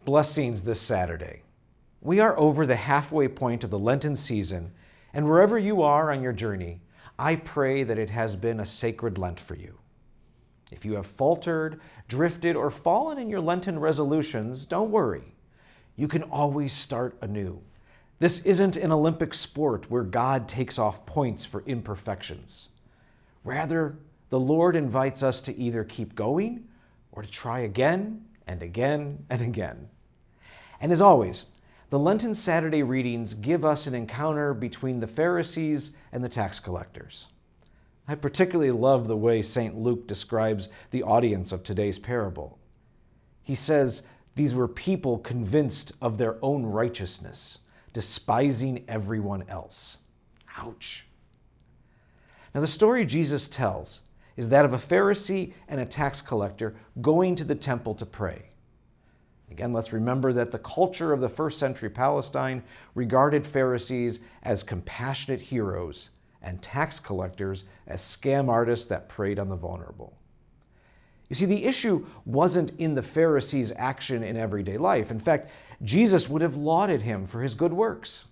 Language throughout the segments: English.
Blessings this Saturday. We are over the halfway point of the Lenten season, and wherever you are on your journey, I pray that it has been a sacred Lent for you. If you have faltered, drifted, or fallen in your Lenten resolutions, don't worry. You can always start anew. This isn't an Olympic sport where God takes off points for imperfections. Rather, the Lord invites us to either keep going or to try again and again and again. And as always, the Lenten Saturday readings give us an encounter between the Pharisees and the tax collectors. I particularly love the way St. Luke describes the audience of today's parable. He says these were people convinced of their own righteousness, despising everyone else. Ouch. Now, the story Jesus tells is that of a Pharisee and a tax collector going to the temple to pray. Again, let's remember that the culture of the first century Palestine regarded Pharisees as compassionate heroes and tax collectors as scam artists that preyed on the vulnerable. You see, the issue wasn't in the Pharisees' action in everyday life. In fact, Jesus would have lauded him for his good works.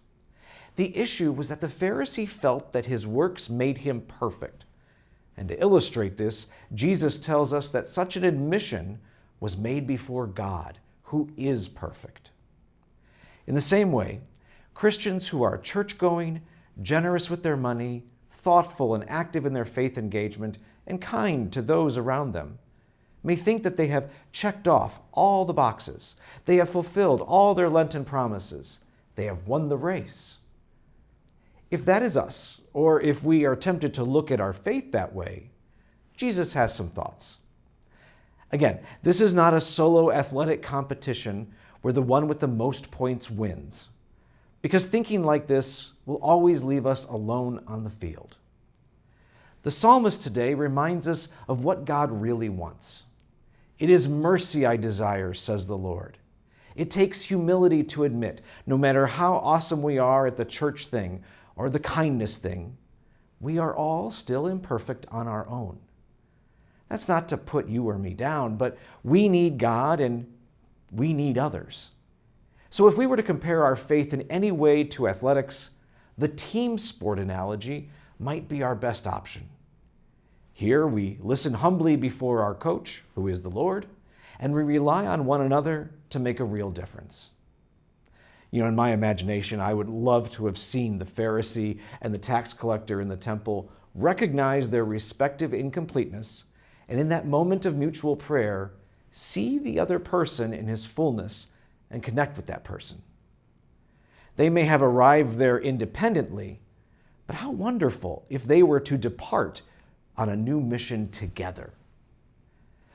The issue was that the Pharisee felt that his works made him perfect. And to illustrate this, Jesus tells us that such an admission was made before God, who is perfect. In the same way, Christians who are church-going, generous with their money, thoughtful and active in their faith engagement, and kind to those around them, may think that they have checked off all the boxes. They have fulfilled all their Lenten promises. They have won the race. If that is us, or if we are tempted to look at our faith that way, Jesus has some thoughts. Again, this is not a solo athletic competition where the one with the most points wins, because thinking like this will always leave us alone on the field. The psalmist today reminds us of what God really wants. It is mercy I desire, says the Lord. It takes humility to admit, no matter how awesome we are at the church thing or the kindness thing, we are all still imperfect on our own. That's not to put you or me down, but we need God and we need others. So if we were to compare our faith in any way to athletics, the team sport analogy might be our best option. Here we listen humbly before our coach, who is the Lord, and we rely on one another to make a real difference. In my imagination, I would love to have seen the Pharisee and the tax collector in the temple recognize their respective incompleteness, and in that moment of mutual prayer, see the other person in his fullness and connect with that person. They may have arrived there independently, but how wonderful if they were to depart on a new mission together.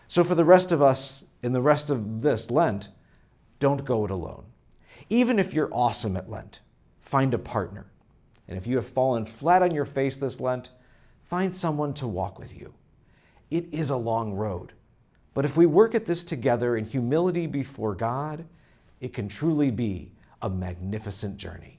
So for the rest of us in the rest of this Lent, don't go it alone. Even if you're awesome at Lent, find a partner. And if you have fallen flat on your face this Lent, find someone to walk with you. It is a long road, but if we work at this together in humility before God, it can truly be a magnificent journey.